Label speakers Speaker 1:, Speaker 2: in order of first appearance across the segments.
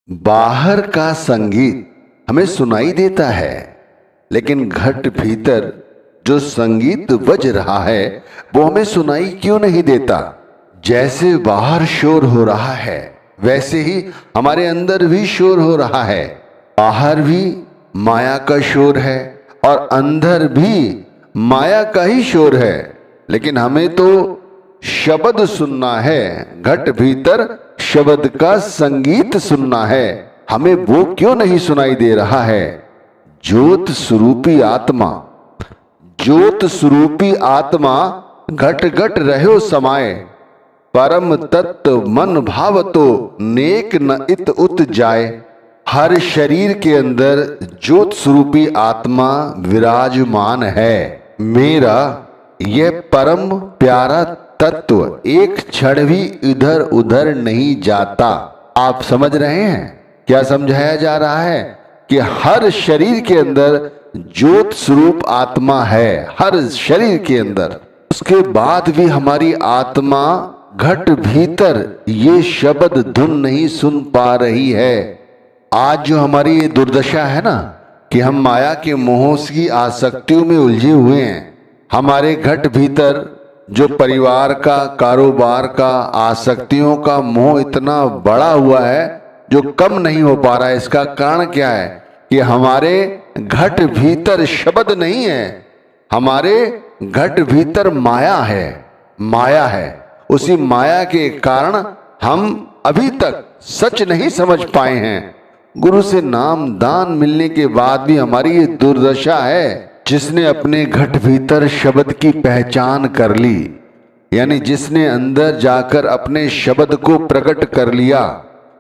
Speaker 1: बाहर का संगीत हमें सुनाई देता है, लेकिन घट भीतर जो संगीत बज रहा है वो हमें सुनाई क्यों नहीं देता। जैसे बाहर शोर हो रहा है वैसे ही हमारे अंदर भी शोर हो रहा है। बाहर भी माया का शोर है और अंदर भी माया का ही शोर है, लेकिन हमें तो शब्द सुनना है। घट भीतर शब्द का संगीत सुनना है, हमें वो क्यों नहीं सुनाई दे रहा है। ज्योत स्वरूपी आत्मा, ज्योत स्वरूपी आत्मा घट घट रहो समाये, परम तत्व मन भाव तो नेक न इत उत जाए। हर शरीर के अंदर ज्योत स्वरूपी आत्मा विराजमान है। मेरा यह परम प्यारा तत्व एक क्षण भी इधर उधर नहीं जाता। आप समझ रहे हैं क्या समझाया जा रहा है कि हर शरीर के अंदर ज्योत स्वरूप आत्मा है, हर शरीर के अंदर। उसके बाद भी हमारी आत्मा घट भीतर ये शब्द धुन नहीं सुन पा रही है। आज जो हमारी ये दुर्दशा है ना कि हम माया के मोहों की आसक्तियों में उलझे हुए हैं। हमारे घट भीतर जो परिवार का, कारोबार का, आसक्तियों का मोह इतना बड़ा हुआ है जो कम नहीं हो पा रहा है। इसका कारण क्या है कि हमारे घट भीतर शब्द नहीं है, हमारे घट भीतर माया है। माया है, उसी माया के कारण हम अभी तक सच नहीं समझ पाए हैं। गुरु से नाम दान मिलने के बाद भी हमारी ये दुर्दशा है। जिसने अपने घट भीतर शब्द की पहचान कर ली, यानी जिसने अंदर जाकर अपने शब्द को प्रकट कर लिया,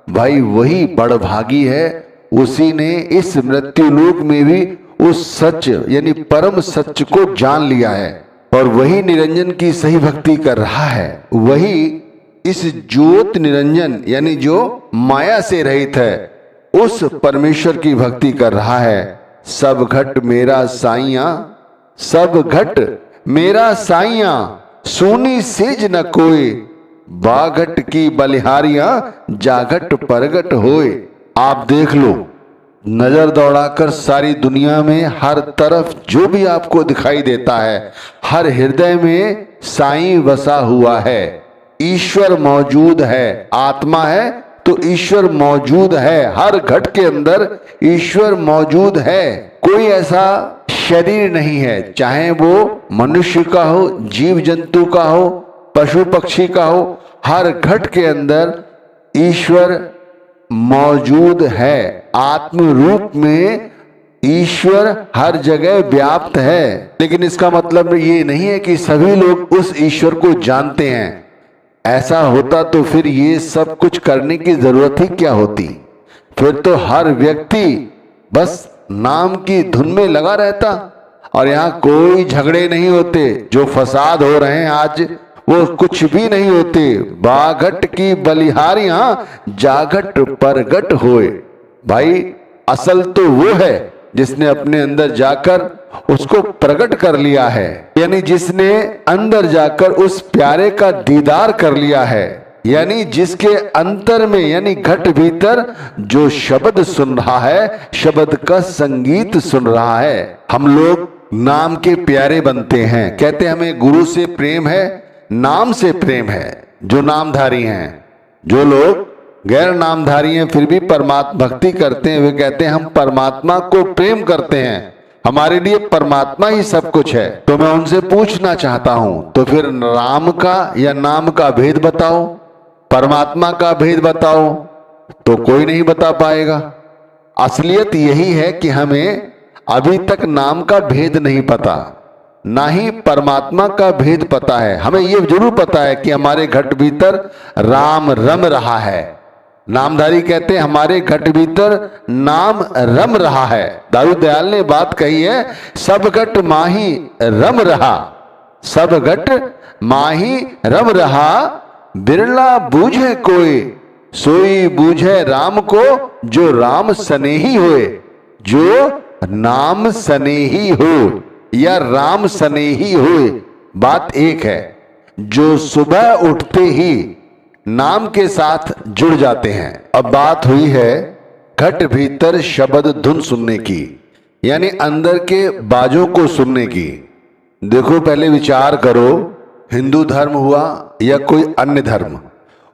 Speaker 1: भाई वही बड़भागी है। उसी ने इस मृत्यु लोक में भी उस सच यानी परम सच को जान लिया है और वही निरंजन की सही भक्ति कर रहा है। वही इस ज्योत निरंजन यानी जो माया से रहित है उस परमेश्वर की भक्ति कर रहा है। सब घट मेरा साइया, सब घट मेरा साइया, सोनी सेज न कोई, बाघट की बलिहारियां जाघट परगट होए। आप देख लो, नजर दौड़ाकर सारी दुनिया में हर तरफ जो भी आपको दिखाई देता है, हर हृदय में साईं बसा हुआ है। ईश्वर मौजूद है, आत्मा है तो ईश्वर मौजूद है। हर घट के अंदर ईश्वर मौजूद है। कोई ऐसा शरीर नहीं है, चाहे वो मनुष्य का हो, जीव जंतु का हो, पशु पक्षी का हो, हर घट के अंदर ईश्वर मौजूद है। आत्म रूप में ईश्वर हर जगह व्याप्त है। लेकिन इसका मतलब ये नहीं है कि सभी लोग उस ईश्वर को जानते हैं। ऐसा होता तो फिर ये सब कुछ करने की जरूरत ही क्या होती। फिर तो हर व्यक्ति बस नाम की धुन में लगा रहता और यहाँ कोई झगड़े नहीं होते। जो फसाद हो रहे हैं आज वो कुछ भी नहीं होते। बाघट की बलिहारियां जाघट परगट होए। भाई असल तो वो है जिसने अपने अंदर जाकर उसको प्रकट कर लिया है, यानी जिसने अंदर जाकर उस प्यारे का दीदार कर लिया है, यानी जिसके अंतर में यानी घट भीतर जो शब्द सुन रहा है, शब्द का संगीत सुन रहा है। हम लोग नाम के प्यारे बनते हैं, कहते हैं हमें गुरु से प्रेम है, नाम से प्रेम है। जो नामधारी हैं, जो लोग गैर नामधारी हैं फिर भी परमात्मा भक्ति करते हैं, वे कहते हैं हम परमात्मा को प्रेम करते हैं, हमारे लिए परमात्मा ही सब कुछ है। तो मैं उनसे पूछना चाहता हूं, तो फिर राम का या नाम का भेद बताओ, परमात्मा का भेद बताओ, तो कोई नहीं बता पाएगा। असलियत यही है कि हमें अभी तक नाम का भेद नहीं पता, ना ही परमात्मा का भेद पता है। हमें यह जरूर पता है कि हमारे घट भीतर राम रम रहा है। नामधारी कहते हैं हमारे घट भीतर नाम रम रहा है। दारू दयाल ने बात कही है, सब घट माही रम रहा, सब घट माही रम रहा, बिरला बूझे कोई, सोई बूझे राम को, जो राम सनेही होए। जो नाम सनेही हो या राम सनेही होए, बात एक है। जो सुबह उठते ही नाम के साथ जुड़ जाते हैं। अब बात हुई है घट भीतर शब्द धुन सुनने की, यानी अंदर के बाजों को सुनने की। देखो पहले विचार करो, हिंदू धर्म हुआ या कोई अन्य धर्म,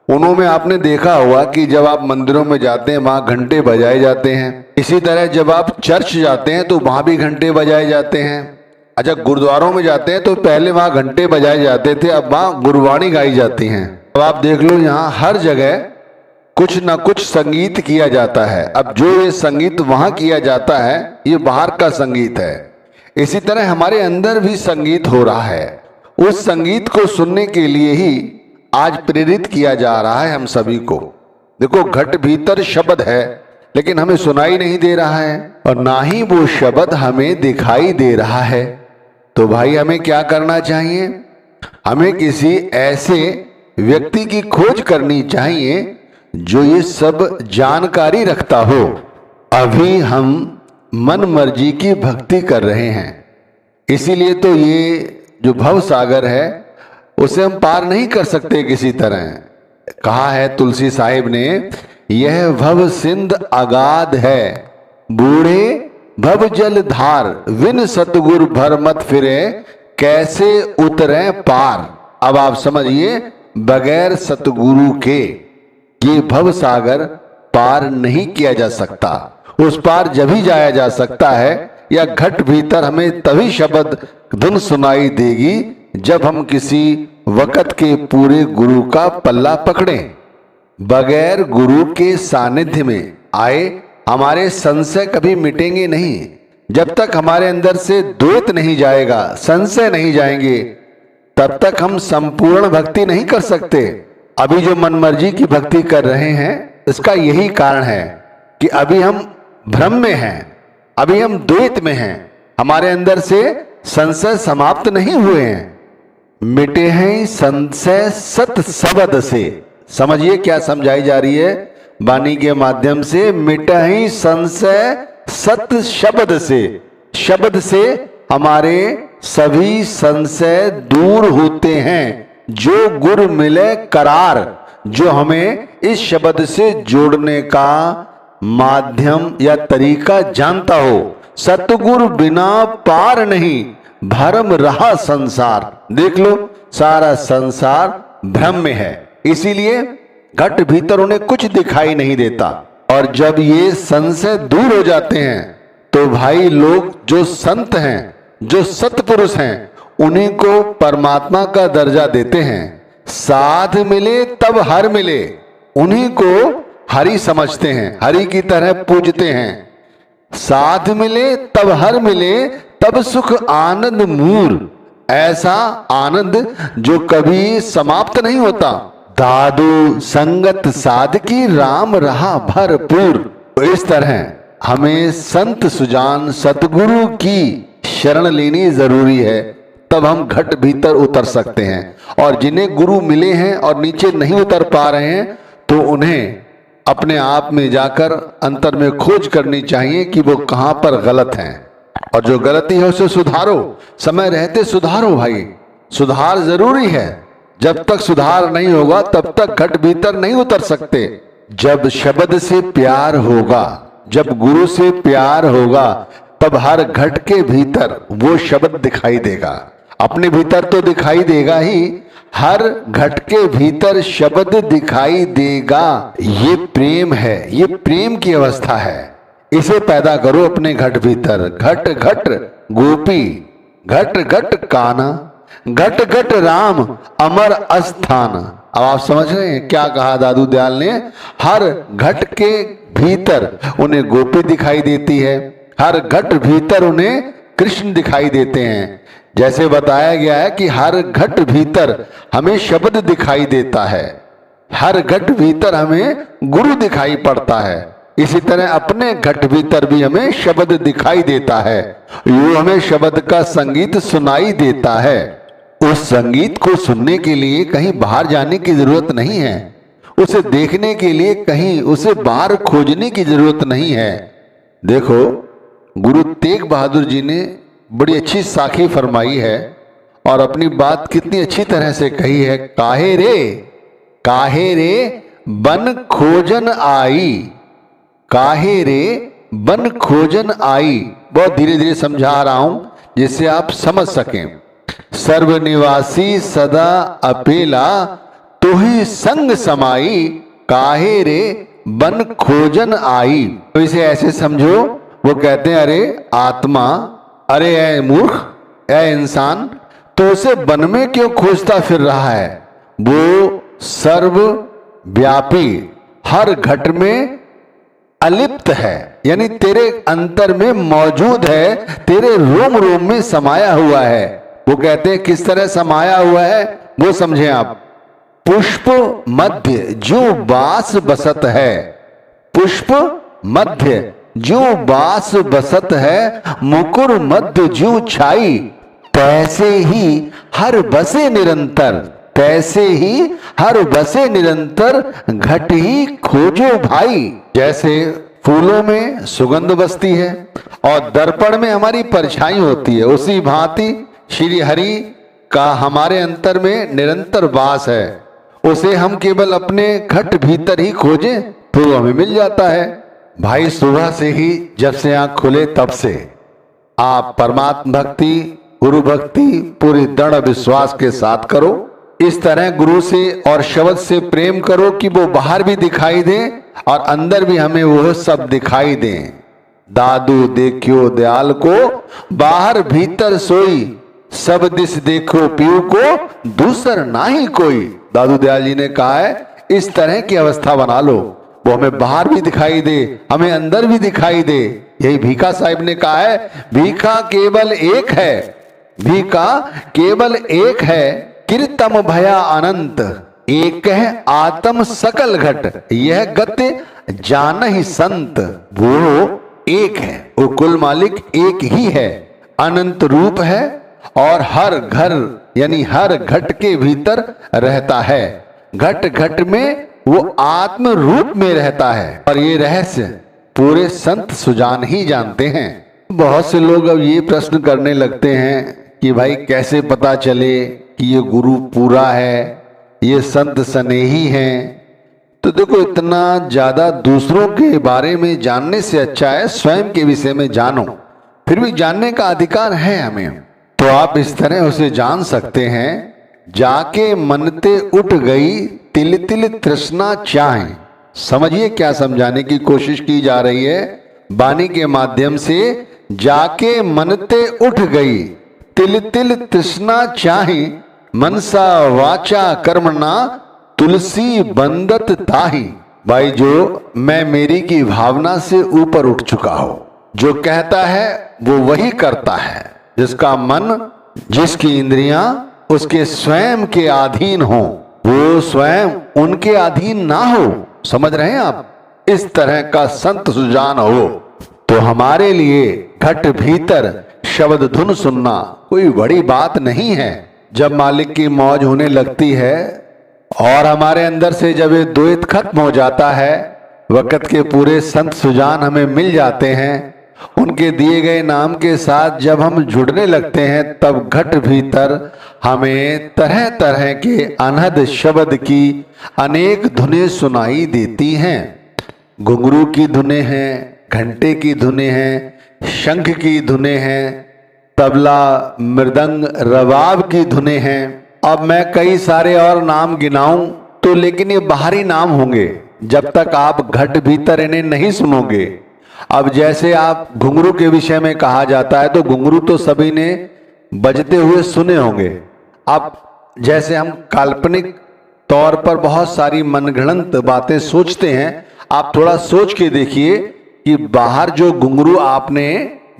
Speaker 1: उन्होंने आपने देखा होगा कि जब आप मंदिरों में जाते हैं वहां घंटे बजाए जाते हैं। इसी तरह जब आप चर्च जाते हैं तो वहां भी घंटे बजाए जाते हैं। अच्छा, गुरुद्वारों में जाते हैं तो पहले वहां घंटे बजाए जाते थे, अब वहां गुरबानी गाई जाती हैं। अब आप देख लो, यहाँ हर जगह कुछ ना कुछ संगीत किया जाता है। अब जो ये संगीत वहां किया जाता है ये बाहर का संगीत है। इसी तरह हमारे अंदर भी संगीत हो रहा है। उस संगीत को सुनने के लिए ही आज प्रेरित किया जा रहा है हम सभी को। देखो, घट भीतर शब्द है लेकिन हमें सुनाई नहीं दे रहा है और ना ही वो शब्द हमें दिखाई दे रहा है। तो भाई हमें क्या करना चाहिए? हमें किसी ऐसे व्यक्ति की खोज करनी चाहिए जो ये सब जानकारी रखता हो। अभी हम मन मर्जी की भक्ति कर रहे हैं, इसीलिए तो ये जो भव सागर है उसे हम पार नहीं कर सकते किसी तरह। कहा है तुलसी साहिब ने, यह भव सिंध अगाध है, बूढ़े भव जल धार, विन सतगुर भर मत फिरे, कैसे उतरे पार। अब आप समझिए, बगैर सतगुरु के ये भव सागर पार नहीं किया जा सकता। उस पार जब ही जाया जा सकता है या घट भीतर हमें तभी शब्द धुन सुनाई देगी जब हम किसी वक़्त के पूरे गुरु का पल्ला पकड़ें। बगैर गुरु के सानिध्य में आए हमारे संशय कभी मिटेंगे नहीं। जब तक हमारे अंदर से द्वैत नहीं जाएगा, संशय नहीं जाएंगे, तब तक हम संपूर्ण भक्ति नहीं कर सकते। अभी जो मनमर्जी की भक्ति कर रहे हैं इसका यही कारण है कि अभी हम भ्रम में हैं, अभी हम द्वैत में हैं, हमारे अंदर से संशय समाप्त नहीं हुए हैं। मिटे हैं संशय सत शब्द से। समझिए क्या समझाई जा रही है वाणी के माध्यम से। मिटे हैं संशय सत शब्द से। शब्द से हमारे सभी संशय दूर होते हैं। जो गुरु मिले करार, जो हमें इस शब्द से जोड़ने का माध्यम या तरीका जानता हो। सतगुरु बिना पार नहीं, भ्रम रहा संसार। देख लो, सारा संसार भ्रम में है, इसीलिए घट भीतर उन्हें कुछ दिखाई नहीं देता। और जब ये संशय दूर हो जाते हैं तो भाई लोग जो संत हैं, जो सत्पुरुष हैं, उन्हीं को परमात्मा का दर्जा देते हैं। साध मिले तब हर मिले, उन्हीं को हरि समझते हैं, हरि की तरह पूजते हैं। साध मिले तब हर मिले, तब सुख आनंद मूर। ऐसा आनंद जो कभी समाप्त नहीं होता। दादू संगत साध की, राम रहा भरपूर। तो इस तरह हमें संत सुजान सतगुरु की शरण लेनी जरूरी है, तब हम घट भीतर उतर सकते हैं। और जिन्हें गुरु मिले हैं और नीचे नहीं उतर पा रहे हैं तो उन्हें अपने आप में जाकर अंतर में खोज करनी चाहिए कि वो कहां पर गलत हैं, और जो गलती है उसे सुधारो। समय रहते सुधारो भाई, सुधार जरूरी है। जब तक सुधार नहीं होगा तब तक घट भीतर नहीं उतर सकते। जब शब्द से प्यार होगा, जब गुरु से प्यार होगा, तब हर घट के भीतर वो शब्द दिखाई देगा। अपने भीतर तो दिखाई देगा ही, हर घट के भीतर शब्द दिखाई देगा। ये प्रेम है, ये प्रेम की अवस्था है। इसे पैदा करो अपने घट भीतर। घट घट गोपी, घट घट काना, घट घट राम अमर अस्थान। अब आप समझ रहे हैं क्या कहा दादू दयाल ने? हर घट के भीतर उन्हें गोपी दिखाई देती है, हर घट भीतर उन्हें कृष्ण दिखाई देते हैं। जैसे बताया गया है कि हर घट भीतर हमें शब्द दिखाई देता है, हर घट भीतर हमें गुरु दिखाई पड़ता है। इसी तरह अपने घट भीतर भी हमें शब्द दिखाई देता है, यूं हमें शब्द का संगीत सुनाई देता है। उस संगीत को सुनने के लिए कहीं बाहर जाने की जरूरत नहीं है, उसे देखने के लिए कहीं उसे बाहर खोजने की जरूरत नहीं है। देखो, गुरु तेग बहादुर जी ने बड़ी अच्छी साखी फरमाई है और अपनी बात कितनी अच्छी तरह से कही है। काहे रे बन खोजन आई, काहे रे बन खोजन आई। बहुत धीरे धीरे समझा रहा हूं जिससे आप समझ सकें। सर्वनिवासी सदा अपेला तुही संग समाई, काहे रे बन खोजन आई। तो इसे ऐसे समझो, वो कहते हैं अरे आत्मा, अरे ऐ मूर्ख, ऐ इंसान, तो उसे वन में क्यों खोजता फिर रहा है? वो सर्वव्यापी, हर घट में अलिप्त है, यानी तेरे अंतर में मौजूद है, तेरे रोम रोम में समाया हुआ है। वो कहते हैं किस तरह समाया हुआ है वो समझें आप। पुष्प मध्य जो बास बसत है, पुष्प मध्य जो बास बसत है, मुकुर मध्य जो छाई, तैसे ही हर बसे निरंतर, तैसे ही हर बसे निरंतर, घट ही खोजो भाई। जैसे फूलों में सुगंध बसती है और दर्पण में हमारी परछाई होती है, उसी भांति श्री हरि का हमारे अंतर में निरंतर वास है। उसे हम केवल अपने घट भीतर ही खोजें तो हमें मिल जाता है। भाई सुबह से ही जब से आंख खुले तब से आप परमात्मा भक्ति, गुरु भक्ति पूरी दृढ़ विश्वास के साथ करो। इस तरह गुरु से और शब्द से प्रेम करो कि वो बाहर भी दिखाई दे और अंदर भी हमें वो सब दिखाई दे। दादू देखियो दयाल को, बाहर भीतर सोई, सब दिस देखो पीऊ को, दूसर ना ही कोई। दादू दयाल जी ने कहा है इस तरह की अवस्था बना लो, वो हमें बाहर भी दिखाई दे, हमें अंदर भी दिखाई दे। यही भीखा साहिब ने कहा है, भीखा केवल एक है, भीखा केवल एक है, कीर्तम भया अनंत, एक है आत्म सकल घट, यह गति जान ही संत। वो एक है, वो कुल मालिक एक ही है, अनंत रूप है और हर घर यानी हर घट के भीतर रहता है। घट घट में वो आत्म रूप में रहता है और ये रहस्य पूरे संत सुजान ही जानते हैं। बहुत से लोग अब ये प्रश्न करने लगते हैं कि भाई कैसे पता चले कि ये गुरु पूरा है, ये संत स्नेही हैं। तो देखो, इतना ज्यादा दूसरों के बारे में जानने से अच्छा है स्वयं के विषय में जानो। फिर भी जानने का अधिकार है हमें, तो आप इस तरह उसे जान सकते हैं। जाके मनते उठ गई तिल तिल तृष्णा चाहे। समझिए क्या समझाने की कोशिश की जा रही है वाणी के माध्यम से। जाके मनते उठ गई तिल तिल तृष्णा चाहे, मनसा वाचा कर्मणा तुलसी बंदत ताही। भाई जो मैं मेरी की भावना से ऊपर उठ चुका हूं, जो कहता है वो वही करता है, जिसका मन, जिसकी इंद्रियां उसके स्वयं के अधीन हो, वो स्वयं उनके अधीन ना हो। समझ रहे हैं आप? इस तरह का संत सुजान हो तो हमारे लिए घट भीतर शब्द धुन सुनना कोई बड़ी बात नहीं है। जब मालिक की मौज होने लगती है और हमारे अंदर से जब ये द्वैत खत्म हो जाता है, वक्त के पूरे संत सुजान हमें मिल जाते हैं, उनके दिए गए नाम के साथ जब हम जुड़ने लगते हैं, तब घट भीतर हमें तरह तरह के अनहद शब्द की अनेक धुनें सुनाई देती हैं। घुंघरू की धुनें हैं, घंटे की धुनें हैं, शंख की धुनें हैं, तबला मृदंग रबाब की धुनें हैं। अब मैं कई सारे और नाम गिनाऊं तो, लेकिन ये बाहरी नाम होंगे जब तक आप घट भीतर इन्हें नहीं सुनोगे। अब जैसे आप घुंघरू के विषय में कहा जाता है तो घुंघरू तो सभी ने बजते हुए सुने होंगे। अब जैसे हम काल्पनिक तौर पर बहुत सारी मनगढ़ंत बातें सोचते हैं, आप थोड़ा सोच के देखिए कि बाहर जो घुंघरू आपने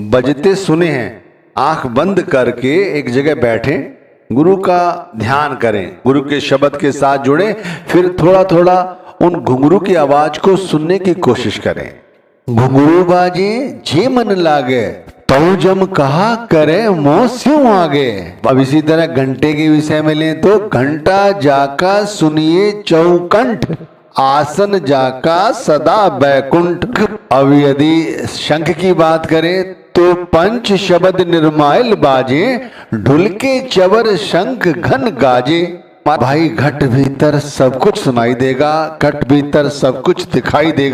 Speaker 1: बजते सुने हैं, आंख बंद करके एक जगह बैठे, गुरु का ध्यान करें, गुरु के शब्द के साथ जुड़े, फिर थोड़ा थोड़ा उन घुंघरू की आवाज को सुनने की कोशिश करें। घुंघरू बाजे जे मन लागे, तो जम कहा करे मोह स्यों आगे। अब इसी तरह घंटे के विषय में लें तो, घंटा जाका सुनिए चौकंठ, आसन जाका सदा बैकुंठ। अब यदि शंख की बात करें तो पंच शब्द निर्मायल बाजे, ढुलके चवर शंख घन गाजे। भाई घट भीतर सब कुछ सुनाई देगा, घट भीतर सब कुछ दिखाई देगा।